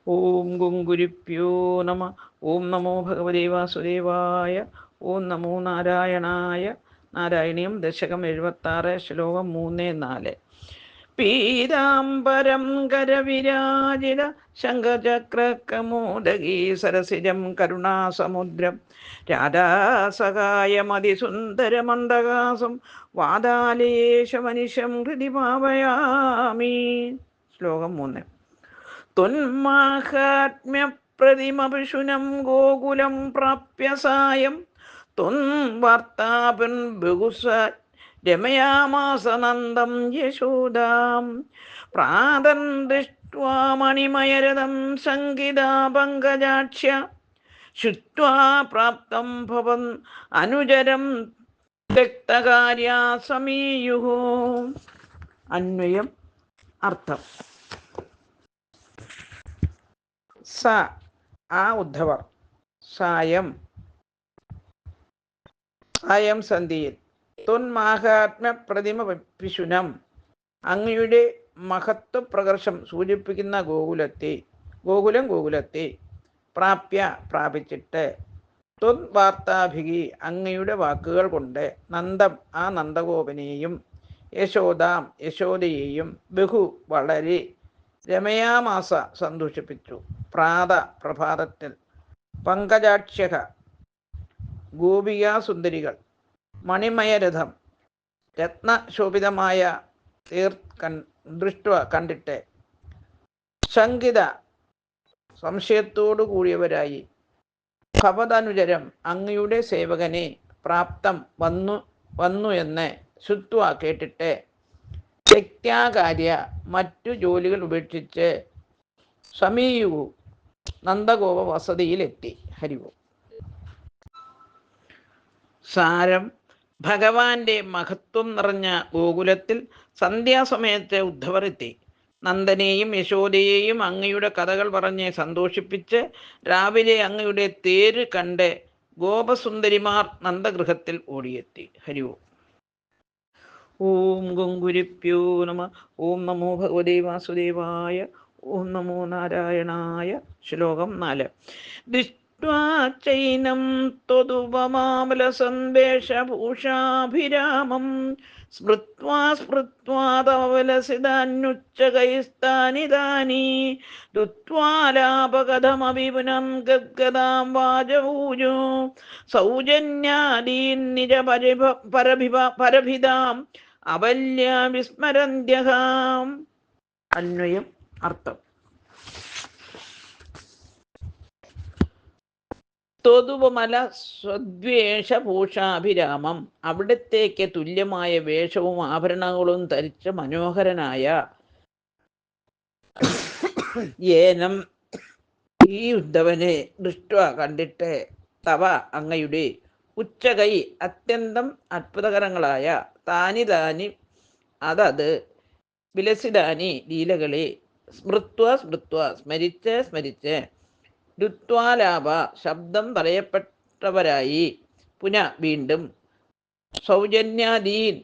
ഓം ഗുങ്കുരിപ്യോ നമ. ഓം നമോ ഭഗവതേ വാസുദേവായ. ഓം നമോ നാരായണായ. നാരായണീയം ദശകം 76, ശ്ലോകം 3-4. പീതാംബരം കരവിരാജിത ശംഖചക്രകമോദഗീ സരസിജം കരുണാസമുദ്രം രാധാസഹായമതിസുന്ദരമന്ദഹാസം വാതാലേശമനിശം ഹൃദി ഭാവയാമി. ശ്ലോകം 3. ത്വന്മാഹാത്മ്യപ്രതിമഭിഷുനം ഗോകുലം പ്രാപ്യ സായം ത്വം വാർത്താപൻ ബഹുസ രമയാമാസ നന്ദം യശോദാം പ്രാതൻ ദൃഷ്ട്വാ മണിമയരഥം സംഗീതാ പങ്കജാക്ഷ്യ ശുത്വാ പ്രാപ്തം ഭവൻ അനുചരം രക്തകാര്യാ സമീയുഃ. അന്വയം അർത്ഥം. സ ആ ഉദ്ധവർ സായം സന്ധിയിൽ ത്വന്മാഹാത്മ്യ പ്രതിമ പിശുനം അങ്ങയുടെ മഹത്വ പ്രകർഷം സൂചിപ്പിക്കുന്ന ഗോകുലത്തെ പ്രാപ്യ പ്രാപിച്ചിട്ട് ത്വൻ വാർത്താഭികി അങ്ങയുടെ വാക്കുകൾ കൊണ്ട് നന്ദം ആ നന്ദഗോപനെയും യശോദയെയും ബഹു വളരെ രമയാമാസ സന്തോഷിപ്പിച്ചു. പ്രഭാതത്തിൽ പങ്കജാക്ഷ്യക ഗോപികാസുന്ദരികൾ മണിമയരഥം രത്നശോഭിതമായ കണ്ടിട്ട് ശങ്കിത സംശയത്തോടു കൂടിയവരായി ഭവതനുചരം അങ്ങയുടെ സേവകനെ പ്രാപ്തം വന്നു എന്ന് ശ്രുത്വ കേട്ടിട്ട് വ്യക്ത്യാകാര്യ മറ്റു ജോലികൾ ഉപേക്ഷിച്ച് സമീയു നന്ദഗോപ വസതിയിലെത്തി. ഹരിവോ. സാരം. ഭഗവാന്റെ മഹത്വം നിറഞ്ഞ ഗോകുലത്തിൽ സന്ധ്യാസമയത്ത് ഉദ്ധവർ എത്തി. നന്ദനെയും യശോദയെയും അങ്ങയുടെ കഥകൾ പറഞ്ഞ് സന്തോഷിപ്പിച്ച് രാവിലെ അങ്ങയുടെ തേര് കണ്ട് ഗോപസുന്ദരിമാർ നന്ദഗൃഹത്തിൽ ഓടിയെത്തി. ഹരിവോ. ഓം ഗുങ്കുരിപ്യോ നമ. ഓം നമോ ഭഗവതേ വാസുദേവായ. ഓം നമോ നാരായണായ. ശ്ലോകം 4. ദൃഷ്ട്വാചൈനം ത്വദുപമാമലസന്വേഷഭൂഷാഭിരാമം സ്മൃത്വാ തവലസിതാന്യുച്ചകൈസ്താനിതാനി ദുത്വാലാപകഥമപി പുനം ഗദ്ഗദാം വാജഊജു സൗജന്യാദീൻ നിജ പരഭിതാം അവല്യ വിസ്മരന്ത്യഹാം. അന്വയം അർത്ഥം. ത്വദുപമല സ്വദ്വേഷഭൂഷാഭിരാമം അവിടത്തേക്ക് തുല്യമായ വേഷവും ആഭരണങ്ങളും ധരിച്ച മനോഹരനായ ഏനം ഈ ഉദ്ധവനെ ദൃഷ്ട കണ്ടിട്ട് തവ അങ്ങയുടെ ഉച്ചകൈ അത്യന്തം അത്ഭുതകരങ്ങളായ താനി അതത് വിലസിതാനി ലീലകളെ സ്മൃത്വ സ്മരിച്ച് രുത്വാലാപ ശബ്ദം പറയപ്പെട്ടവരായി വീണ്ടും സൗജന്യാദീൻ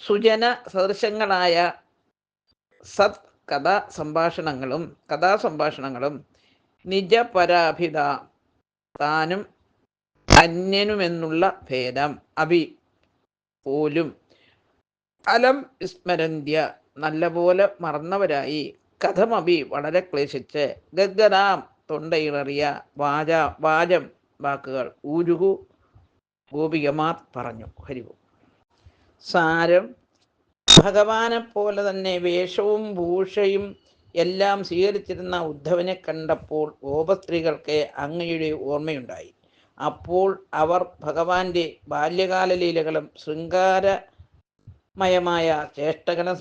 സുജന സദൃശങ്ങളായ സത് കഥാസംഭാഷണങ്ങളും നിജപരാഭിത താനും അന്യനുമെന്നുള്ള ഭേദം പോലും അലം വിസ്മരന്ത്യ നല്ലപോലെ മറന്നവരായി കഥമഭി വളരെ ക്ലേശിച്ച് ഗദ്ഗദാം തൊണ്ടയിളറിയ വാചം വാക്കുകൾ ഊരുകു ഗോപികമാർ പറഞ്ഞു. ഹരിവോ. സാരം. ഭഗവാനെ പോലെ തന്നെ വേഷവും ഭൂഷയും എല്ലാം സ്വീകരിച്ചിരുന്ന ഉദ്ധവനെ കണ്ടപ്പോൾ ഗോപസ്ത്രീകൾക്ക് അങ്ങയുടെ ഓർമ്മയുണ്ടായി. അപ്പോൾ അവർ ഭഗവാന്റെ ബാല്യകാല ലീലകളും ശൃംഗാരമയമായ ചേഷ്ടകളും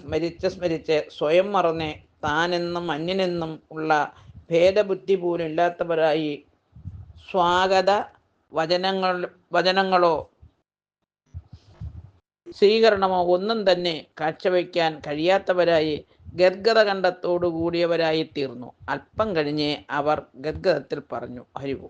സ്മരിച്ച് സ്വയം മറന്ന് താനെന്നും അന്യനെന്നും ഉള്ള ഭേദബുദ്ധി പോലും ഇല്ലാത്തവരായി സ്വാഗത വചനങ്ങളോ സ്വീകരണമോ ഒന്നും തന്നെ കാഴ്ചവെക്കാൻ കഴിയാത്തവരായി ഗദ്ഗദകണ്ഠത്തോടു കൂടിയവരായി തീർന്നു. അല്പം കഴിഞ്ഞ് അവർ ഗദ്ഗദത്തിൽ പറഞ്ഞു. ഹരിവോ.